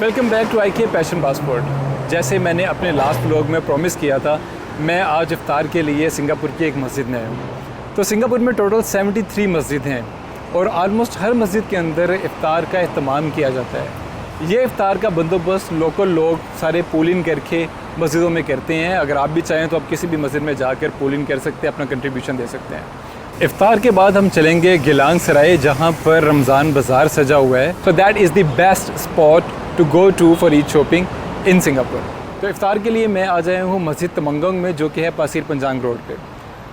Welcome back to IK Passion Passport. जैसे मैंने अपने लास्ट व्लॉग में प्रॉमिस किया था, मैं आज इफ्तार के लिए सिंगापुर की एक मस्जिद में आया हूँ। तो सिंगापुर में टोटल 73 मस्जिद हैं और आलमोस्ट हर मस्जिद के अंदर इफ्तार का अहतमाम किया जाता है। ये इफ्तार का बंदोबस्त लोकल लोग सारे पोलिंग करके मस्जिदों में करते हैं। अगर आप भी चाहें तो आप किसी भी मस्जिद में जाकर पोलिंग कर सकते हैं, अपना कंट्रीब्यूशन दे सकते हैं। इफ्तार के बाद हम चलेंगे गिलांग सराय, जहाँ पर रमज़ान बाज़ार सजा हुआ है। So that is the best spot to go to for Eid shopping in Singapore. तो इफ्तार के लिए मैं आ जाया हूँ मस्जिद तमंगंग में, जो कि है पासीर पंजांग रोड पे।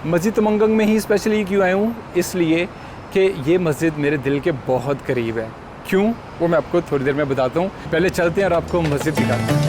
मस्जिद तमंगंग में ही स्पेशली क्यों आया हूँ, इसलिए कि ये मस्जिद मेरे दिल के बहुत करीब है। क्यों, वो मैं आपको थोड़ी देर में बताता हूँ। पहले चलते हैं और आपको मस्जिद दिखाते हैं।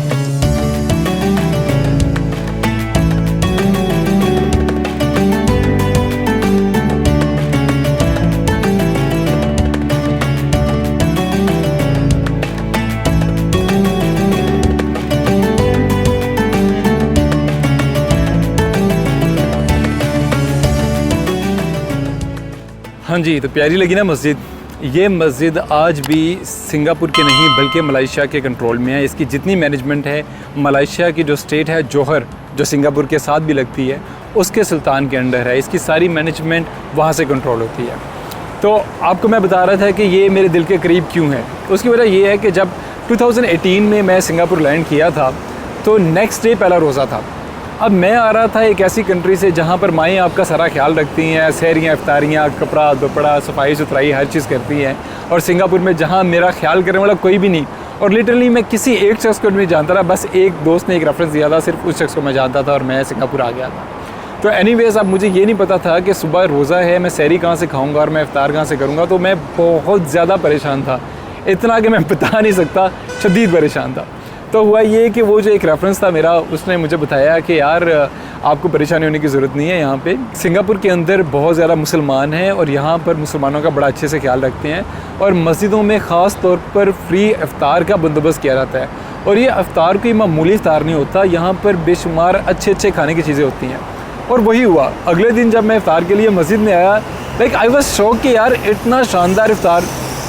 हाँ जी, तो प्यारी लगी ना मस्जिद। ये मस्जिद आज भी सिंगापुर के नहीं बल्कि मलेशिया के कंट्रोल में है। इसकी जितनी मैनेजमेंट है, मलेशिया की जो स्टेट है जोहर, जो सिंगापुर के साथ भी लगती है, उसके सुल्तान के अंडर है। इसकी सारी मैनेजमेंट वहाँ से कंट्रोल होती है। तो आपको मैं बता रहा था कि ये मेरे दिल के करीब क्यों है। उसकी वजह ये है कि जब 2018 में मैं सिंगापुर लैंड किया था तो नेक्स्ट डे पहला रोज़ा था। अब मैं आ रहा था एक ऐसी कंट्री से जहाँ पर माएँ आपका सारा ख्याल रखती हैं, सहरियाँ, इफ्तारियाँ, कपड़ा दुपड़ा, सफाई सुथराई हर चीज़ करती हैं। और सिंगापुर में जहाँ मेरा ख्याल करने वाला कोई भी नहीं, और लिटरली मैं किसी एक शख्स को नहीं जानता था। बस एक दोस्त ने एक रेफरेंस दिया था, सिर्फ उस शख्स को मैं जानता था और मैं सिंगापुर आ गया था। तो एनीवेज़, अब मुझे ये नहीं पता था कि सुबह रोज़ा है, मैं सहरी कहाँ से खाऊँगा और मैं इफ्तार कहाँ से करूँगा। तो मैं बहुत ज़्यादा परेशान था, इतना कि मैं बता नहीं सकता, शदीद परेशान था। तो हुआ ये कि वो जो एक रेफरेंस था मेरा, उसने मुझे बताया कि यार आपको परेशानी होने की ज़रूरत नहीं है। यहाँ पे सिंगापुर के अंदर बहुत ज़्यादा मुसलमान हैं और यहाँ पर मुसलमानों का बड़ा अच्छे से ख्याल रखते हैं और मस्जिदों में ख़ास तौर पर फ्री इफ्तार का बंदोबस्त किया जाता है। और ये इफ्तार कोई मामूली इफ्तार नहीं होता, यहाँ पर बेशुमार अच्छे अच्छे खाने की चीज़ें होती हैं। और वही हुआ, अगले दिन जब मैं इफ्तार के लिए मस्जिद में आया, लाइक आई वाज शॉक कि यार इतना शानदार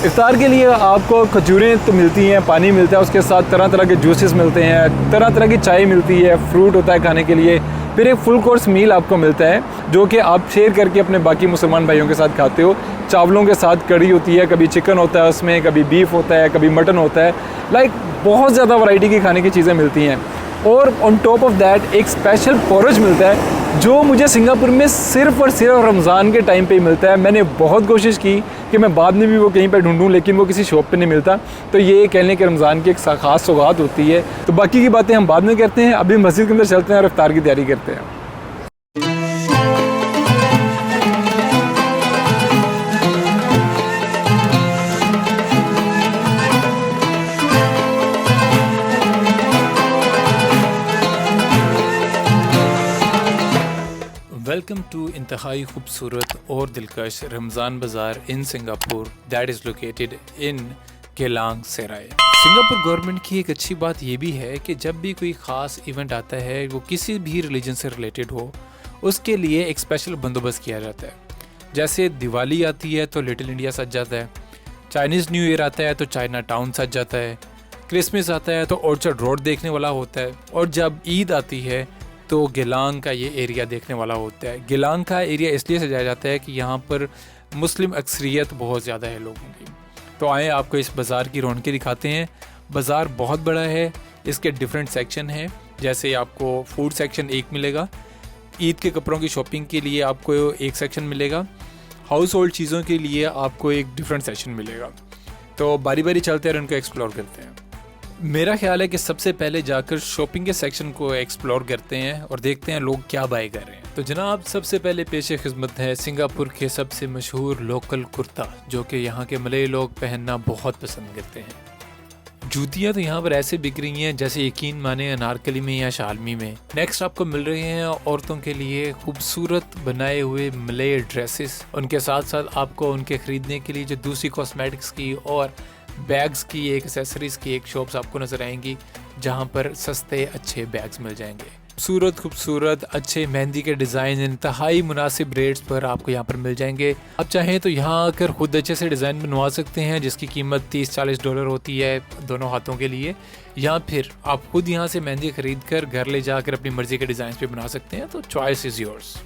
इफ्तार के लिए आपको खजूरें तो मिलती हैं, पानी मिलता है, उसके साथ तरह तरह के जूसेस मिलते हैं, तरह तरह की चाय मिलती है, फ्रूट होता है खाने के लिए। फिर एक फुल कोर्स मील आपको मिलता है जो कि आप शेयर करके अपने बाकी मुसलमान भाइयों के साथ खाते हो। चावलों के साथ कड़ी होती है, कभी चिकन होता है उसमें, कभी बीफ होता है, कभी मटन होता है। लाइक बहुत ज़्यादा वैरायटी की खाने की चीज़ें मिलती हैं। और ऑन टॉप ऑफ दैट एक स्पेशल पोरज मिलता है जो मुझे सिंगापुर में सिर्फ़ और सिर्फ रमज़ान के टाइम पे ही मिलता है। मैंने बहुत कोशिश की कि मैं बाद में भी वो कहीं पे ढूंढूं, लेकिन वो किसी शॉप पे नहीं मिलता। तो ये कहने के रमज़ान की एक ख़ास सौगात होती है। तो बाकी की बातें हम बाद में करते हैं, अभी मस्जिद के अंदर चलते हैं और इफ्तार की तैयारी करते हैं। वेलकम टू इंतहाई खूबसूरत और दिलकश Ramzan bazaar in Singapore that is located in Geylang Serai. Singapore government की एक अच्छी बात ये भी है कि जब भी कोई ख़ास इवेंट आता है, वो किसी भी रिलीजन से रिलेटेड हो, उसके लिए एक स्पेशल बंदोबस्त किया जाता है। जैसे दिवाली आती है तो लिटिल इंडिया सज जाता है, चाइनीज़ न्यू ईयर आता है तो चाइना टाउन सज जाता है, क्रिसमस आता है तो ऑर्चर्ड रोड देखने वाला होता है, और जब ईद आती है तो गिलांग का ये एरिया देखने वाला होता है। गिलांग का एरिया इसलिए सजाया जाता है कि यहाँ पर मुस्लिम अक्सरियत बहुत ज़्यादा है लोगों की। तो आए आपको इस बाज़ार की रौनकें दिखाते हैं। बाज़ार बहुत बड़ा है, इसके डिफरेंट सेक्शन हैं। जैसे आपको फूड सेक्शन एक मिलेगा, ईद के कपड़ों की शॉपिंग के लिए आपको एक सेक्शन मिलेगा, हाउस होल्ड चीज़ों के लिए आपको एक डिफरेंट सेक्शन मिलेगा। तो बारी बारी चलते हैं और उनको एक्सप्लोर करते हैं। मेरा ख्याल है कि सबसे पहले जाकर शॉपिंग के सेक्शन को एक्सप्लोर करते हैं और देखते हैं लोग क्या बाय कर रहे हैं। तो जनाब, सबसे पहले पेश खिदमत है सिंगापुर के सबसे मशहूर लोकल कुर्ता, जो कि यहाँ के मलई लोग पहनना बहुत पसंद करते हैं। जूतियाँ तो यहाँ पर ऐसे बिक रही हैं जैसे यकीन माने अनारकली में या शालमी में। नेक्स्ट आपको मिल रहे हैं औरतों के लिए खूबसूरत बनाए हुए मलई ड्रेसेस। उनके साथ साथ आपको उनके ख़रीदने के लिए जो दूसरी कॉस्मेटिक्स की और बैग्स की एक एक्सेसरीज़ की एक शॉप्स आपको नज़र आएंगी, जहाँ पर सस्ते अच्छे बैग्स मिल जाएंगे। खूबसूरत अच्छे मेहंदी के डिज़ाइन इंतहाई मुनासिब रेट्स पर आपको यहाँ पर मिल जाएंगे। आप चाहें तो यहाँ आकर खुद अच्छे से डिज़ाइन बनवा सकते हैं जिसकी कीमत $30-40 होती है दोनों हाथों के लिए, या फिर आप खुद यहाँ से मेहंदी खरीद कर घर ले जाकर अपनी मर्ज़ी के डिज़ाइन पे बना सकते हैं। तो चॉइस इज़ योर्स।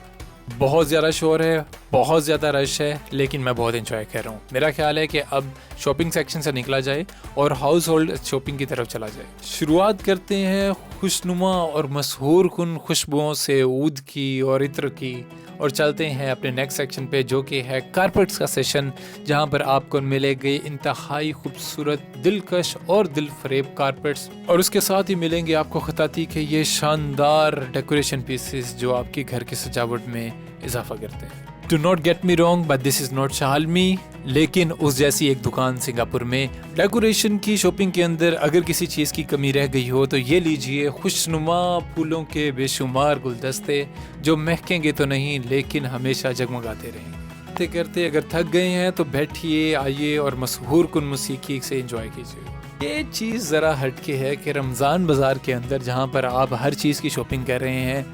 बहुत ज़्यादा शोर है, बहुत ज़्यादा रश है, लेकिन मैं बहुत एंजॉय कर रहा हूँ। मेरा ख्याल है कि अब शॉपिंग सेक्शन से निकला जाए और हाउस होल्ड शॉपिंग की तरफ चला जाए। शुरुआत करते हैं खुशनुमा और मशहूर कुन खुशबुओं से, ऊद की और इत्र की, और चलते हैं अपने नेक्स्ट सेक्शन पे जो कि है कारपेट्स का सेशन, जहाँ पर आपको मिलेंगे इंतहाई खूबसूरत, दिलकश और दिल फरेब कारपेट्स, और उसके साथ ही मिलेंगे आपको खताती के ये शानदार डेकोरेशन पीसेस जो आपके घर की सजावट में इजाफा करते हैं। Do not get me wrong, but this is not shalmi, लेकिन उस जैसी एक दुकान सिंगापुर में डेकोरेशन की शॉपिंग के अंदर अगर किसी चीज़ की कमी रह गई हो तो ये लीजिए खुशनुमा फूलों के बेशुमार गुलदस्ते जो महकेंगे तो नहीं लेकिन हमेशा जगमगाते रहेंगे। करते अगर थक गए हैं तो बैठिए, आइए और मशहूर कुन मौसीकी से एंजॉय कीजिए। ये चीज़ ज़रा हटके है कि रमज़ान बाज़ार के अंदर जहाँ पर आप हर चीज़ की शॉपिंग कर रहे हैं,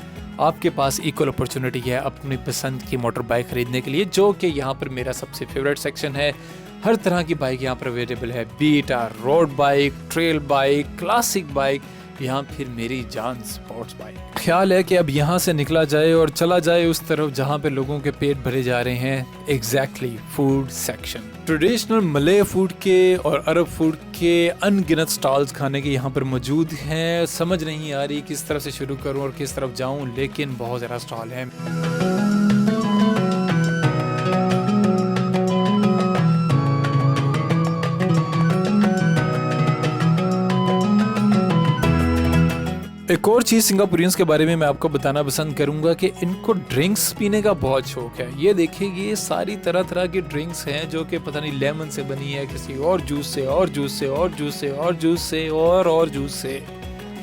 आपके पास इक्वल अपॉर्चुनिटी है अपनी पसंद की मोटर बाइक खरीदने के लिए, जो कि यहाँ पर मेरा सबसे फेवरेट सेक्शन है। हर तरह की बाइक यहाँ पर अवेलेबल है, beat road bike, trail bike, classic bike, यहाँ फिर मेरी जान स्पोर्ट्स बाइक। ख्याल है कि अब यहाँ से निकला जाए और चला जाए उस तरफ जहाँ पे लोगों के पेट भरे जा रहे हैं, exactly food section. Traditional Malay food के और अरब फूड के अनगिनत स्टॉल्स खाने के यहाँ पर मौजूद हैं। समझ नहीं आ रही किस तरफ से शुरू करूँ और किस तरफ जाऊँ, लेकिन बहुत ज़्यादा स्टॉल हैं। एक और चीज़ सिंगापुरियंस के बारे में मैं आपको बताना पसंद करूंगा कि इनको ड्रिंक्स पीने का बहुत शौक है। ये देखिए, ये सारी तरह तरह की ड्रिंक्स हैं जो कि पता नहीं लेमन से बनी है, किसी और जूस से, और जूस से, और जूस से, और जूस से, और जूस से,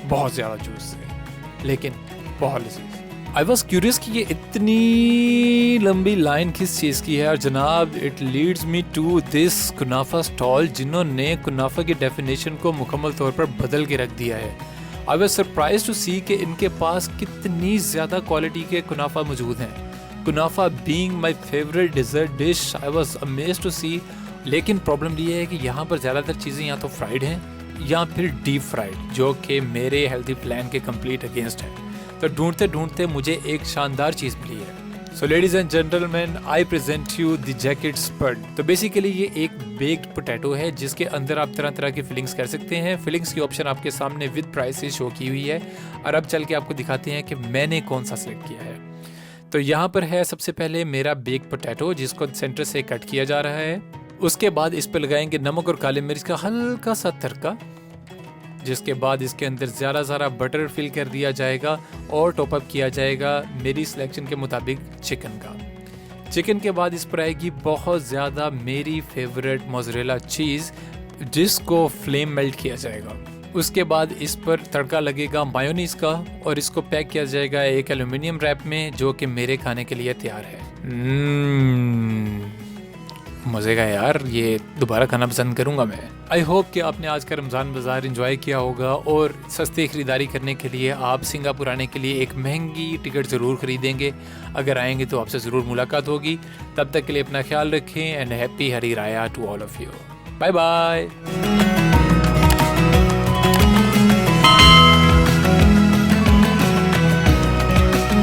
बहुत ज़्यादा जूस से, लेकिन बहुत लजीज। आई वॉज क्यूरियस कि ये इतनी लंबी लाइन किस चीज़ की है, और जनाब it leads me to this kunafa stall जिन्होंने कुनाफा की डेफिनेशन को मुकम्मल तौर पर बदल के रख दिया है। आई वॉज सरप्राइज टू सी कि इनके पास कितनी ज़्यादा क्वालिटी के कुनाफा मौजूद हैं। Kunafa being my favourite dessert dish, I was amazed to see. लेकिन प्रॉब्लम ये है कि यहाँ पर ज़्यादातर चीज़ें या तो फ्राइड हैं या फिर डीप फ्राइड, जो कि मेरे हेल्दी प्लान के कंप्लीट अगेंस्ट है। तो ढूंढते ढूंढते मुझे एक शानदार चीज़ मिली है। So ladies and gentleman, I present you the jacket spud. तो बेसिकली ये एक बेक्ड पोटैटो है जिसके अंदर आप तरह तरह की फिलिंग्स कर सकते हैं। फिलिंग्स की ऑप्शन आपके सामने विद प्राइसेस शो की हुई है, और अब चल के आपको दिखाते हैं कि मैंने कौन सा सिलेक्ट किया है। तो यहाँ पर है सबसे पहले मेरा बेक्ड पोटैटो जिसको सेंटर से कट किया जा रहा है। उसके बाद इस पर लगाएंगे नमक और काली मिर्च का हल्का सा तड़का, जिसके बाद इसके अंदर ज़रा बटर फिल कर दिया जाएगा और टॉपअप किया जाएगा मेरी सिलेक्शन के मुताबिक चिकन का। चिकन के बाद इस पर आएगी बहुत ज़्यादा मेरी फेवरेट मोज़रेला चीज़ जिसको फ्लेम मेल्ट किया जाएगा। उसके बाद इस पर तड़का लगेगा मायोनीज का और इसको पैक किया जाएगा एक एल्यूमिनियम रैप में जो कि मेरे खाने के लिए तैयार है। मज़े का यार, ये दोबारा खाना पसंद करूंगा मैं। आई होप कि आपने आज का रमज़ान बाज़ार एंजॉय किया होगा और सस्ती ख़रीदारी करने के लिए आप सिंगापुर आने के लिए एक महंगी टिकट ज़रूर ख़रीदेंगे। अगर आएंगे तो आपसे ज़रूर मुलाकात होगी। तब तक के लिए अपना ख्याल रखें and happy Hari Raya to all of you. Bye bye.